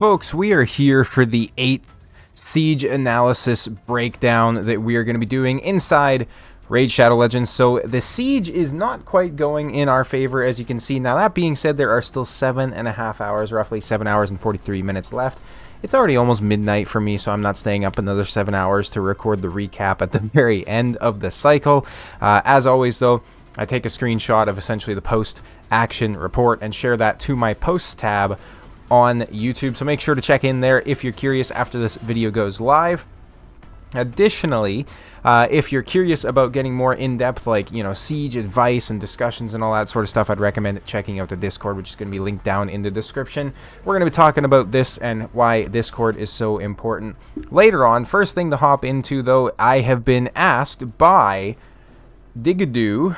Folks, we are here for the 8th siege analysis breakdown that we are going to be doing inside Raid Shadow Legends. So the siege is not quite going in our favor, as you can see. Now, that being said, there are still 7.5 hours, roughly 7 hours and 43 minutes left. It's already almost midnight for me, so I'm not staying up another 7 hours to record the recap at the very end of the cycle. As always, though, I take a screenshot of essentially the post-action report and share that to my posts tab on YouTube, so make sure to check in there if you're curious after this video goes live. Additionally, if you're curious about getting more in-depth, like, siege advice and discussions and all that sort of stuff, I'd recommend checking out the Discord, which is going to be linked down in the description. We're going to be talking about this and why Discord is so important later on. First thing to hop into, though, I have been asked by Digadoo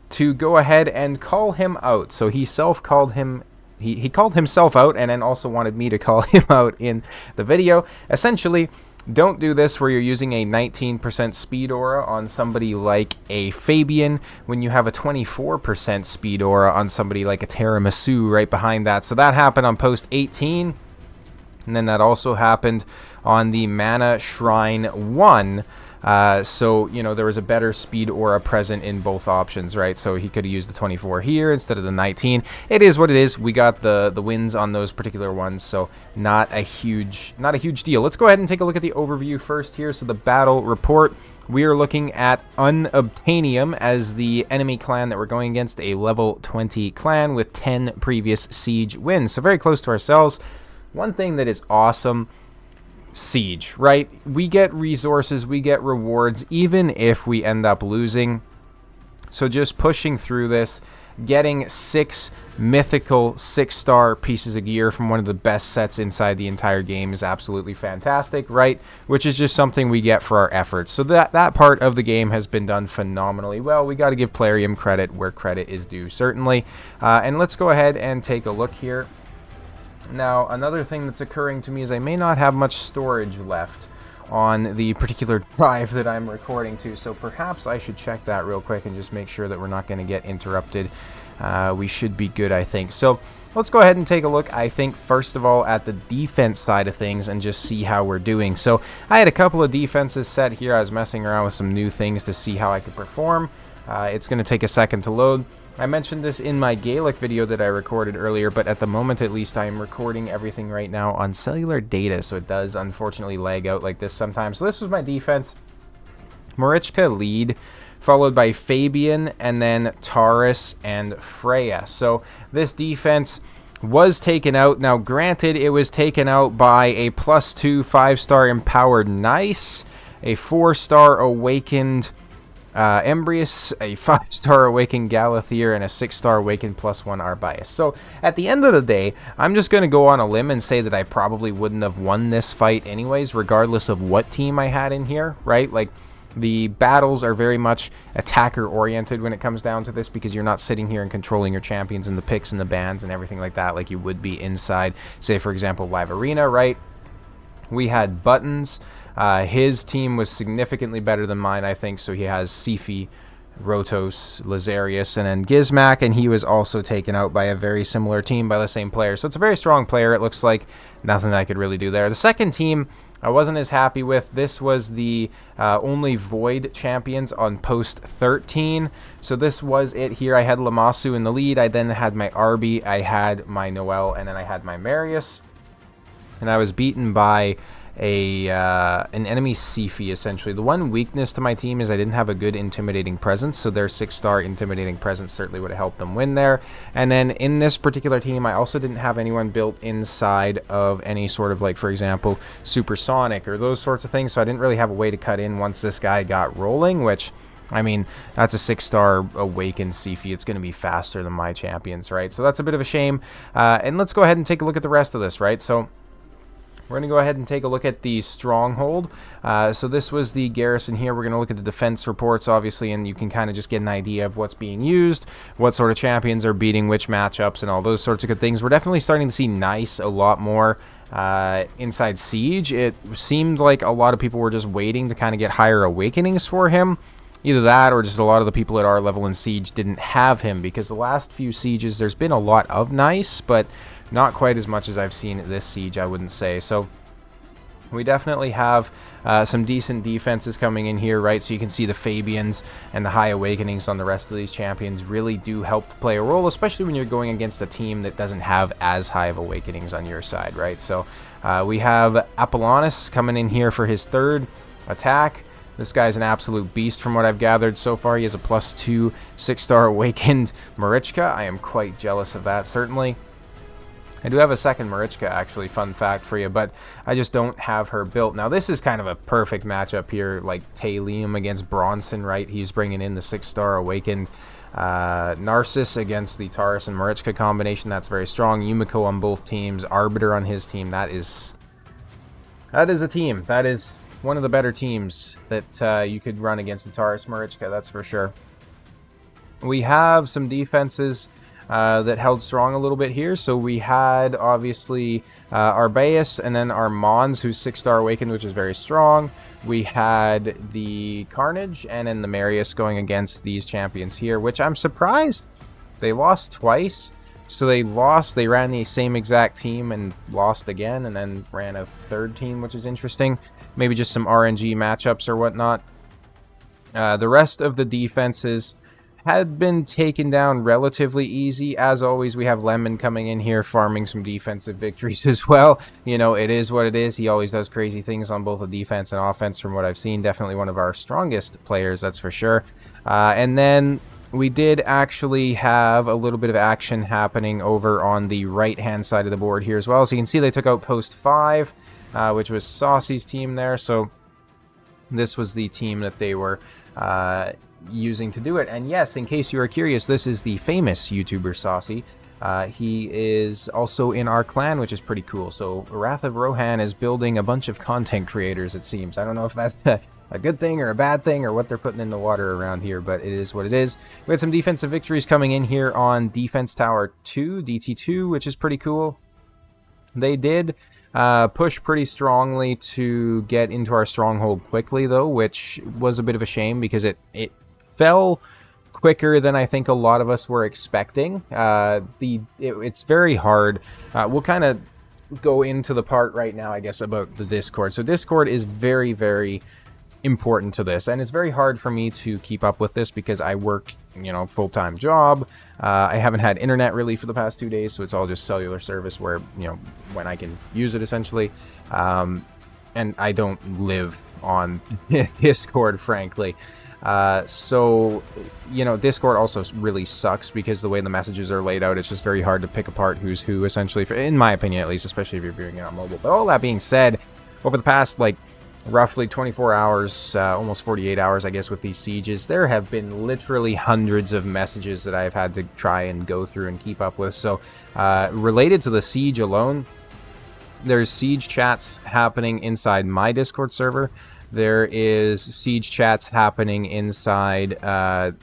to go ahead and call him out. So he self-called him. He called himself out and then also wanted me to call him out in the video. Essentially, don't do this where you're using a 19% speed aura on somebody like a Fabian when you have a 24% speed aura on somebody like a Tiramisu right behind that. So that happened on post 18, and then that also happened on the Mana Shrine 1. So, there was a better speed aura present in both options, right? So he could have used the 24 here instead of the 19. It is what it is. We got the wins on those particular ones, so not a huge deal. Let's go ahead and take a look at the overview first here. So the battle report, we are looking at Unobtainium as the enemy clan that we're going against, a level 20 clan with 10 previous siege wins. So very close to ourselves. One thing that is awesome, siege, right? We get resources, we get rewards, even if we end up losing. So just pushing through this, getting 6 mythical 6-star pieces of gear from one of the best sets inside the entire game is absolutely fantastic, right? Which is just something we get for our efforts. So that part of the game has been done phenomenally well. We got to give Plarium credit where credit is due, certainly. And let's go ahead and take a look here. Now, another thing that's occurring to me is I may not have much storage left on the particular drive that I'm recording to, so perhaps I should check that real quick and just make sure that we're not going to get interrupted. We should be good, I think. So let's go ahead and take a look, I think, first of all, at the defense side of things and just see how we're doing. So I had a couple of defenses set here. I was messing around with some new things to see how I could perform. It's going to take a second to load. I mentioned this in my Gaelic video that I recorded earlier, but at the moment at least I am recording everything right now on cellular data, so it does unfortunately lag out like this sometimes. So this was my defense. Marichka lead, followed by Fabian, and then Taurus and Freya. So this defense was taken out. Now granted, it was taken out by a +2 5-star empowered Nice, a 4-star awakened Embrius, a 5-star awakened Galathier, and a 6-star awakened +1 Arbias. So at the end of the day, I'm just going to go on a limb and say that I probably wouldn't have won this fight anyways, regardless of what team I had in here, right? Like, the battles are very much attacker oriented when it comes down to this, because you're not sitting here and controlling your champions and the picks and the bans and everything like that like you would be inside, say, for example, Live Arena, right? We had Buttons. His team was significantly better than mine, I think, so he has Sifi, Rotos, Lazarius, and then Gizmak, and he was also taken out by a very similar team by the same player. So it's a very strong player. It looks like nothing I could really do there. The second team I wasn't as happy with. This was the only Void champions on post 13. So this was it here. I had Lamasu in the lead. I then had my Arby, I had my Noel, and then I had my Marius. And I was beaten by an enemy Sifi, essentially. The one weakness to my team is I didn't have a good intimidating presence, so their 6-star intimidating presence certainly would have helped them win there. And then in this particular team, I also didn't have anyone built inside of any sort of, like, for example, supersonic or those sorts of things, so I didn't really have a way to cut in once this guy got rolling, which, I mean, that's a 6-star awakened Sifi. It's going to be faster than my champions, right? So that's a bit of a shame. And let's go ahead and take a look at the rest of this, right? So we're going to go ahead and take a look at the stronghold. So this was the garrison here. We're going to look at the defense reports, obviously, and you can kind of just get an idea of what's being used, what sort of champions are beating which matchups, and all those sorts of good things. We're definitely starting to see Nice a lot more inside Siege. It seemed like a lot of people were just waiting to kind of get higher awakenings for him. Either that or just a lot of the people at our level in Siege didn't have him, because the last few Sieges there's been a lot of Nice, but not quite as much as I've seen this siege, I wouldn't say. So we definitely have some decent defenses coming in here, right? So you can see the Fabians and the High Awakenings on the rest of these champions really do help to play a role, especially when you're going against a team that doesn't have as high of Awakenings on your side, right? So we have Apollonus coming in here for his 3rd attack. This guy's an absolute beast from what I've gathered so far. He has a +2 6-star Awakened Marichka. I am quite jealous of that, certainly. I do have a 2nd Marichka, actually, fun fact for you, but I just don't have her built. Now, this is kind of a perfect matchup here, like Liam against Bronson, right? He's bringing in the 6-star Awakened Narcissus against the Taurus and Marichka combination. That's very strong. Yumiko on both teams, Arbiter on his team. That is a team. That is one of the better teams that you could run against the Taurus Marichka, that's for sure. We have some defenses that held strong a little bit here. So we had, obviously, Arbaeus and then our Mons, who's 6-star Awakened, which is very strong. We had the Carnage and then the Marius going against these champions here, which I'm surprised. They lost twice. So they ran the same exact team and lost again, and then ran a 3rd team, which is interesting. Maybe just some RNG matchups or whatnot. The rest of the defenses had been taken down relatively easy. As always, we have Lemon coming in here farming some defensive victories as well. You know, it is what it is. He always does crazy things on both the defense and offense from what I've seen. Definitely one of our strongest players, that's for sure. And then we did actually have a little bit of action happening over on the right-hand side of the board here as well. So you can see they took out Post 5, which was Saucy's team there. So this was the team that they were using to do it. And yes, in case you are curious, this is the famous YouTuber Saucy. He is also in our clan, which is pretty cool. So Wrath of Rohan is building a bunch of content creators, it seems. I don't know if that's a good thing or a bad thing or what they're putting in the water around here, but it is what it is. We had some defensive victories coming in here on Defense Tower 2, DT2, which is pretty cool. They did push pretty strongly to get into our stronghold quickly, though, which was a bit of a shame because it fell quicker than I think a lot of us were expecting. It's very hard. We'll kind of go into the part right now, I guess, about the Discord. So Discord is very, very important to this, and it's very hard for me to keep up with this because I work, you know, full-time job. I haven't had internet really for the past 2 days, so it's all just cellular service where, you know, when I can use it essentially. And I don't live on Discord, frankly. So, you know, Discord also really sucks because the way the messages are laid out, it's just very hard to pick apart who's who, essentially, in my opinion at least, especially if you're viewing it on mobile. But all that being said, over the past, like, roughly 24 hours, almost 48 hours, I guess, with these sieges, there have been literally hundreds of messages that I've had to try and go through and keep up with. So, related to the siege alone, there's siege chats happening inside my Discord server. There is siege chats happening inside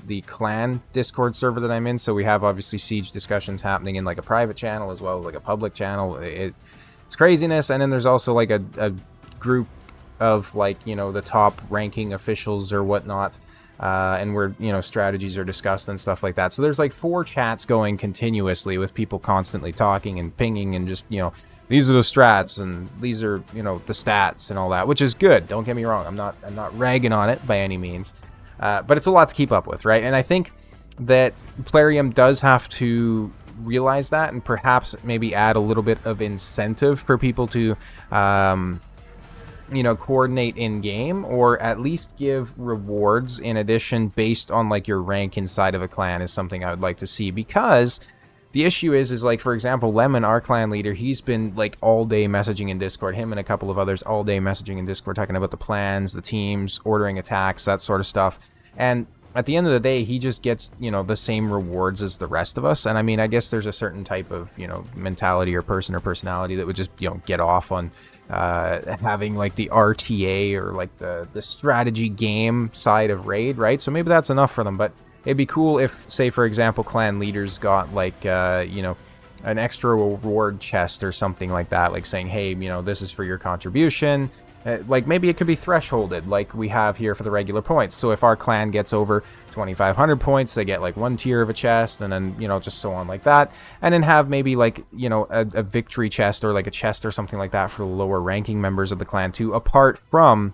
the clan Discord server that I'm in. So we have, obviously, siege discussions happening in, like, a private channel as well as, like, a public channel. It's craziness. And then there's also, like, a group of, like, you know, the top ranking officials or whatnot, and where, you know, strategies are discussed and stuff like that. So there's like 4 chats going continuously with people constantly talking and pinging and just, you know, these are the strats and these are, you know, the stats and all that, which is good. Don't get me wrong. I'm not ragging on it by any means, but it's a lot to keep up with, right? And I think that Plarium does have to realize that and perhaps maybe add a little bit of incentive for people to you know, coordinate in game, or at least give rewards in addition based on, like, your rank inside of a clan is something I would like to see. Because the issue is like, for example, Lemon, our clan leader, he's been, like, all day messaging in Discord, him and a couple of others all day messaging in Discord, talking about the plans, the teams, ordering attacks, that sort of stuff. And at the end of the day, he just gets, you know, the same rewards as the rest of us. And I mean, I guess there's a certain type of, you know, mentality or person or personality that would just, you know, get off on having, like, the RTA or, like, the strategy game side of Raid, right? So maybe that's enough for them. But it'd be cool if, say, for example, clan leaders got, like, you know, an extra reward chest or something like that, like saying, hey, you know, this is for your contribution. Like, maybe it could be thresholded, like we have here for the regular points. So if our clan gets over 2,500 points, they get, like, one tier of a chest, and then, you know, just so on like that. And then have maybe, like, you know, a victory chest, or, like, a chest or something like that for the lower ranking members of the clan, too, apart from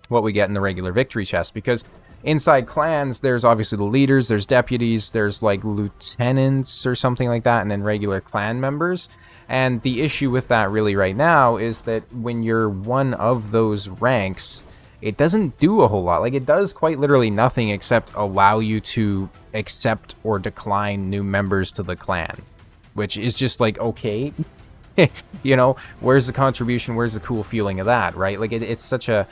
what we get in the regular victory chest. Because inside clans, there's obviously the leaders, there's deputies, there's, like, lieutenants or something like that, and then regular clan members. And the issue with that really right now is that when you're one of those ranks, it doesn't do a whole lot. Like, it does quite literally nothing except allow you to accept or decline new members to the clan, which is just like, okay, you know, where's the contribution? Where's the cool feeling of that, right? Like, it's such a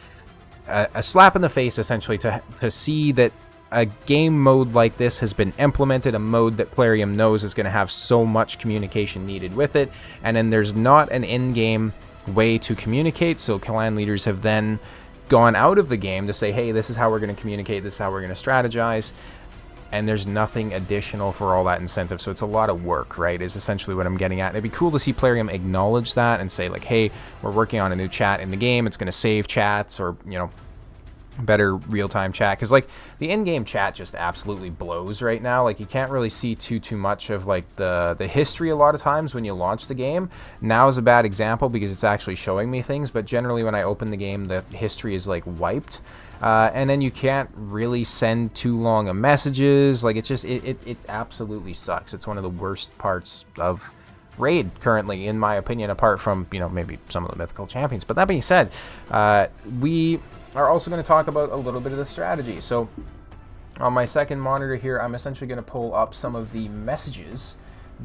slap in the face, essentially, to see that a game mode like this has been implemented, a mode that Plarium knows is going to have so much communication needed with it, and then there's not an in-game way to communicate, so clan leaders have then gone out of the game to say, hey, this is how we're going to communicate, this is how we're going to strategize, and there's nothing additional for all that incentive, so it's a lot of work, right, is essentially what I'm getting at. And it'd be cool to see Plarium acknowledge that and say, like, hey, we're working on a new chat in the game, it's going to save chats, or, you know, better real-time chat, because, like, the in-game chat just absolutely blows right now. Like, you can't really see too much of, like, the history a lot of times when you launch the game. Now is a bad example because it's actually showing me things, but generally when I open the game, the history is, like, wiped, and then you can't really send too long of messages. Like, it just it absolutely sucks. It's one of the worst parts of Raid currently, in my opinion, apart from, you know, maybe some of the mythical champions. But that being said, we are also going to talk about a little bit of the strategy. So on my second monitor here, I'm essentially going to pull up some of the messages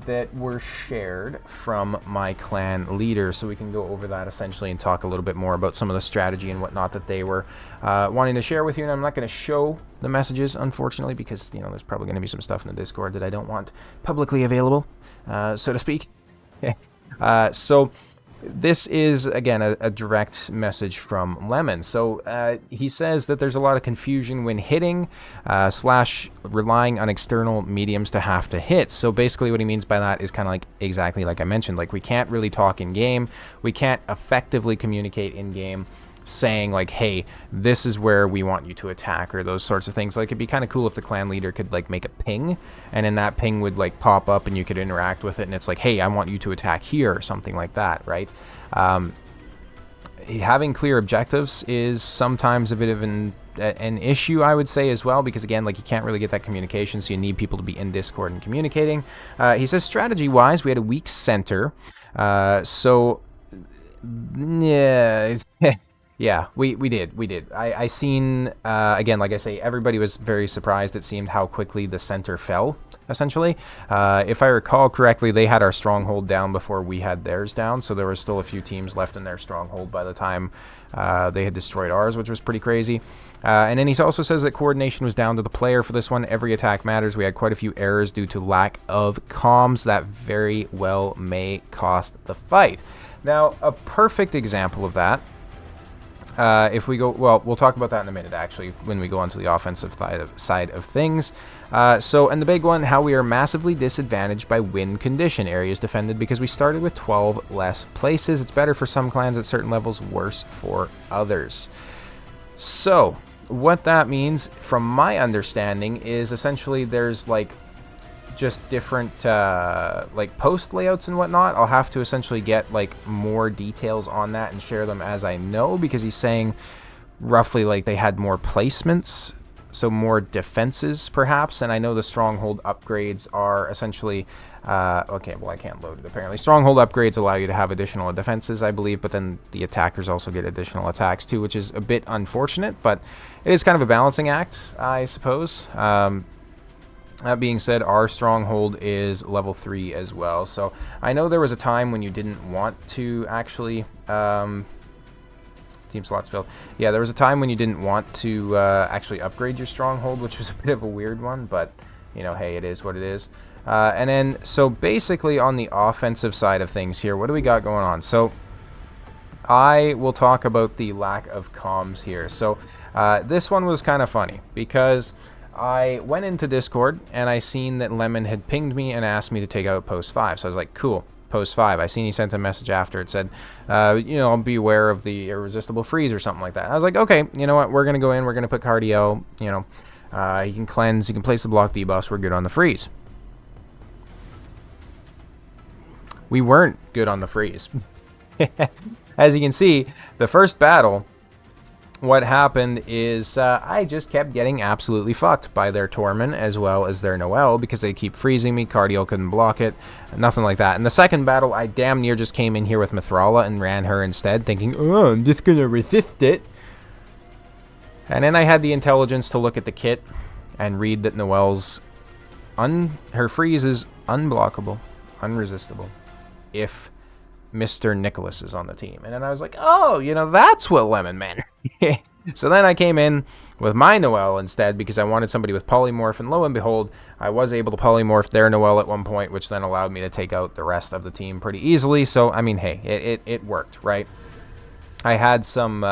that were shared from my clan leader, so we can go over that essentially and talk a little bit more about some of the strategy and whatnot that they were wanting to share with you. And I'm not going to show the messages, unfortunately, because, you know, there's probably going to be some stuff in the Discord that I don't want publicly available, so to speak. So this is, again, a direct message from Lemon. So he says that there's a lot of confusion when hitting / relying on external mediums to have to hit. So basically what he means by that is kind of like exactly like I mentioned. Like, we can't really talk in-game. We can't effectively communicate in-game, saying, like, hey, this is where we want you to attack, or those sorts of things. Like, it'd be kind of cool if the clan leader could, like, make a ping, and then that ping would, like, pop up and you could interact with it, and it's like, hey, I want you to attack here, or something like that, right? Having clear objectives is sometimes a bit of an issue, I would say, as well, because, again, like, you can't really get that communication, so you need people to be in Discord and communicating. He says strategy-wise, we had a weak center, so yeah. Yeah, we did. I seen, again, like I say, everybody was very surprised, it seemed, how quickly the center fell, essentially. If I recall correctly, they had our stronghold down before we had theirs down, so there were still a few teams left in their stronghold by the time they had destroyed ours, which was pretty crazy. And then he also says that coordination was down to the player for this one. Every attack matters. We had quite a few errors due to lack of comms that very well may cost the fight. Now, a perfect example of that, if we go, well, we'll talk about that in a minute, actually, when we go on to the offensive side of things. And the big one, how we are massively disadvantaged by win condition areas defended, because we started with 12 less places. It's better for some clans at certain levels, worse for others. So, what that means, from my understanding, is essentially there's, like, just different like post layouts and whatnot. I'll have to essentially get, like, more details on that and share them as I know, because he's saying roughly, like, they had more placements, so more defenses perhaps. And I know the stronghold upgrades are essentially okay, well, I can't load it apparently. Stronghold upgrades allow you to have additional defenses, I believe, but then the attackers also get additional attacks too, which is a bit unfortunate, but it is kind of a balancing act, I suppose. That being said, our stronghold is level 3 as well. So I know there was a time when you didn't want to actually team slots filled. Yeah, there was a time when you didn't want to actually upgrade your stronghold, which was a bit of a weird one, but, you know, hey, it is what it is. And then, so basically on the offensive side of things here, what do we got going on? So I will talk about the lack of comms here. So this one was kind of funny, because I went into Discord and I seen that Lemon had pinged me and asked me to take out post 5. So I was like, cool, post 5. I seen he sent a message after. It said, you know, be aware of the irresistible freeze or something like that. I was like, okay, you know what? We're going to go in. We're going to put Cardio. You know, he can cleanse. He can place the block debuffs. We're good on the freeze. We weren't good on the freeze. As you can see, the first battle, what happened is I just kept getting absolutely fucked by their Torment as well as their Noelle because they keep freezing me. Cardio couldn't block it. Nothing like that. In the second battle, I damn near just came in here with Mithrala and ran her instead, thinking, oh, I'm just going to resist it. And then I had the intelligence to look at the kit and read that Noelle's her freeze is unblockable, unresistible, if Mr. Nicholas is on the team. And then I was like, oh, you know, that's what Lemon meant. So then I came in with my Noelle instead because I wanted somebody with Polymorph, and lo and behold, I was able to Polymorph their Noelle at one point, which then allowed me to take out the rest of the team pretty easily. So, I mean, hey, it worked, right? I had some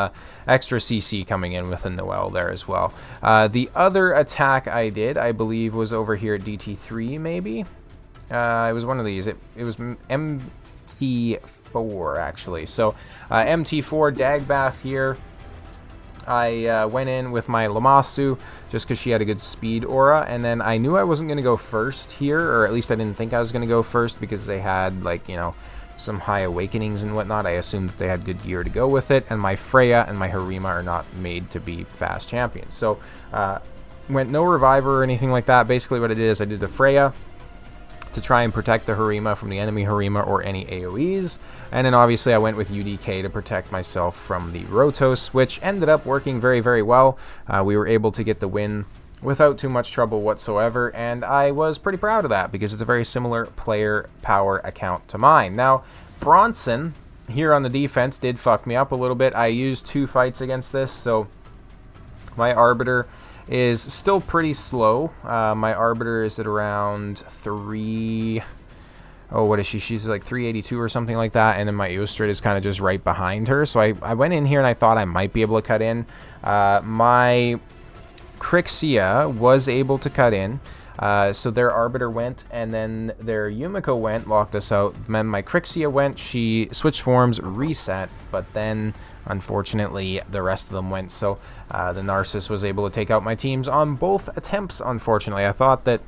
extra CC coming in with a Noelle there as well. The other attack I did, I believe, was over here at DT3, maybe? It was one of these. It was MT4, actually. So, MT4 Dagbath here. I went in with my Lamasu just because she had a good speed aura, and then I knew I wasn't going to go first here, or at least I didn't think I was going to go first because they had, like, you know, some high awakenings and whatnot. I assumed that they had good gear to go with it, and my Freya and my Harima are not made to be fast champions. So, went no Reviver or anything like that. Basically what I did is I did the Freya to try and protect the Harima from the enemy Harima or any AoEs. And then obviously I went with UDK to protect myself from the Rotos, which ended up working very, very well. We were able to get the win without too much trouble whatsoever, and I was pretty proud of that because it's a very similar player power account to mine. Now, Bronson here on the defense did fuck me up a little bit. I used 2 fights against this, so my Arbiter is still pretty slow. My Arbiter is at around 3... Oh, what is she? She's like 382 or something like that. And then my Eostrid is kind of just right behind her. So I went in here and I thought I might be able to cut in. My Crixia was able to cut in. So their Arbiter went, and then their Yumiko went, locked us out. Then my Crixia went, she switched forms, reset, but then unfortunately the rest of them went. So the Narcissus was able to take out my teams on both attempts, unfortunately. I thought that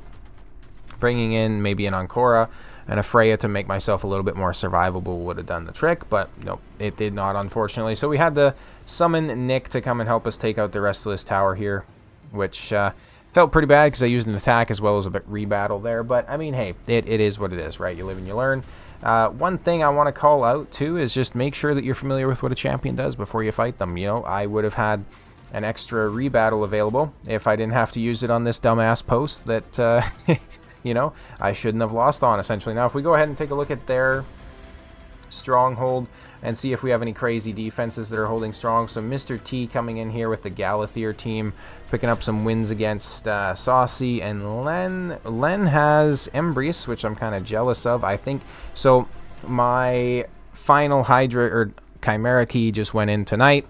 bringing in maybe an Ancora and a Freya to make myself a little bit more survivable would have done the trick, but nope, it did not, unfortunately. So we had to summon Nick to come and help us take out the rest of this tower here, which felt pretty bad because I used an attack as well as a rebattle there. But, I mean, hey, it is what it is, right? You live and you learn. One thing I want to call out, too, is just make sure that you're familiar with what a champion does before you fight them. You know, I would have had an extra rebattle available if I didn't have to use it on this dumbass post that, you know, I shouldn't have lost on, essentially. Now, if we go ahead and take a look at their stronghold and see if we have any crazy defenses that are holding strong. So Mr. T coming in here with the Galathier team, picking up some wins against Saucy, and Len has Embrace, which I'm kind of jealous of. I think so. My final Hydra or Chimera key just went in tonight.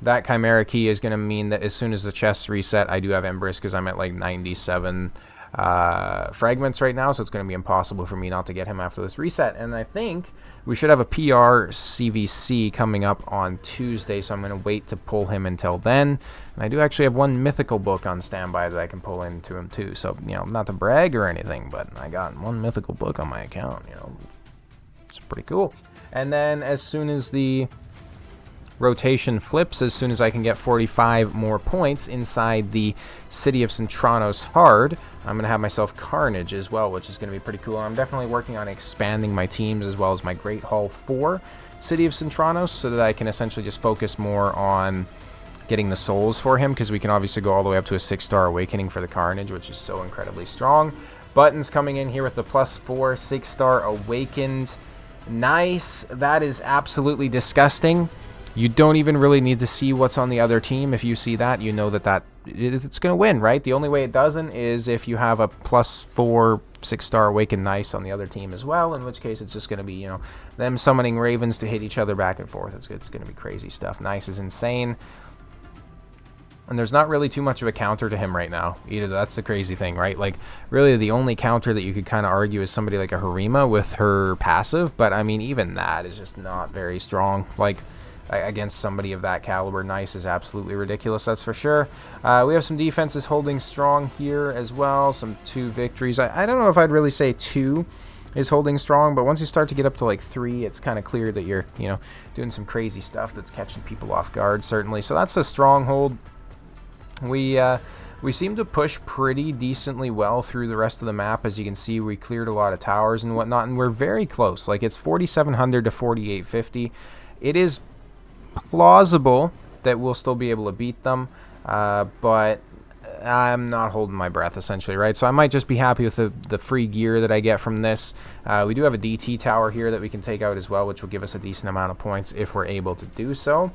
That Chimera key is going to mean that as soon as the chests reset, I do have Embrace because I'm at like 97 fragments right now, so it's going to be impossible for me not to get him after this reset. And I think we should have a PR CVC coming up on Tuesday, so I'm going to wait to pull him until then. And I do actually have 1 mythical book on standby that I can pull into him too, so, you know, not to brag or anything, but I got 1 mythical book on my account, you know. It's pretty cool. And then as soon as the rotation flips, as soon as I can get 45 more points inside the City of Centranos hard, I'm going to have myself Carnage as well, which is going to be pretty cool. And I'm definitely working on expanding my teams as well as my Great Hall for City of Centranos so that I can essentially just focus more on getting the souls for him, because we can obviously go all the way up to a 6-star awakening for the Carnage, which is so incredibly strong. Buttons coming in here with the +4 6-star awakened. Nice. That is absolutely disgusting. You don't even really need to see what's on the other team. If you see that, you know that it's going to win, right? The only way it doesn't is if you have a +4 6-star awakened Nice on the other team as well, in which case it's just going to be, you know, them summoning ravens to hit each other back and forth. It's going to be crazy stuff. Nice is insane. And there's not really too much of a counter to him right now either. That's the crazy thing, right? Like, really the only counter that you could kind of argue is somebody like a Harima with her passive, but I mean, even that is just not very strong. Like, against somebody of that caliber, Nice is absolutely ridiculous, that's for sure. We have some defenses holding strong here as well, some 2 victories. I don't know if I'd really say 2 is holding strong, but once you start to get up to like 3, it's kind of clear that you're, you know, doing some crazy stuff that's catching people off guard, certainly. So that's a stronghold. We seem to push pretty decently well through the rest of the map. As you can see, we cleared a lot of towers and whatnot, and we're very close. Like, it's 4,700 to 4,850. It is plausible that we'll still be able to beat them, but I'm not holding my breath, essentially, right? So I might just be happy with the free gear that I get from this. We do have a DT tower here that we can take out as well, which will give us a decent amount of points if we're able to do so.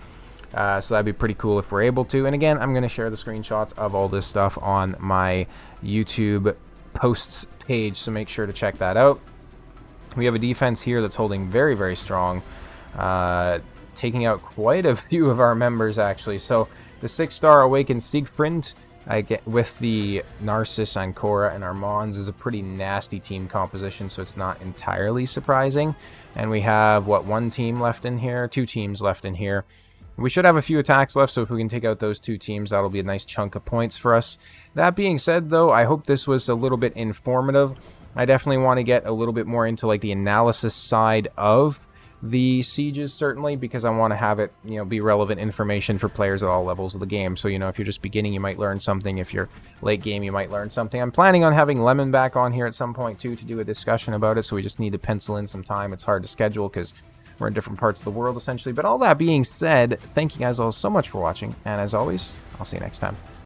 So that'd be pretty cool if we're able to. And again, I'm going to share the screenshots of all this stuff on my YouTube posts page, so make sure to check that out. We have a defense here that's holding very, very strong, taking out quite a few of our members, actually. So the 6-star Awakened Siegfried, I get with the Narcissus, Ancora, and Armands, is a pretty nasty team composition, so it's not entirely surprising. And we have, what, 1 team left in here? 2 teams left in here. We should have a few attacks left, so if we can take out those 2 teams, that'll be a nice chunk of points for us. That being said, though, I hope this was a little bit informative. I definitely want to get a little bit more into like the analysis side of the sieges, certainly, because I want to have it, you know, be relevant information for players at all levels of the game. So, you know, if you're just beginning, you might learn something. If you're late game, you might learn something. I'm planning on having Lemon back on here at some point, too, to do a discussion about it, so we just need to pencil in some time. It's hard to schedule because we're in different parts of the world, essentially. But all that being said, thank you guys all so much for watching, and as always, I'll see you next time.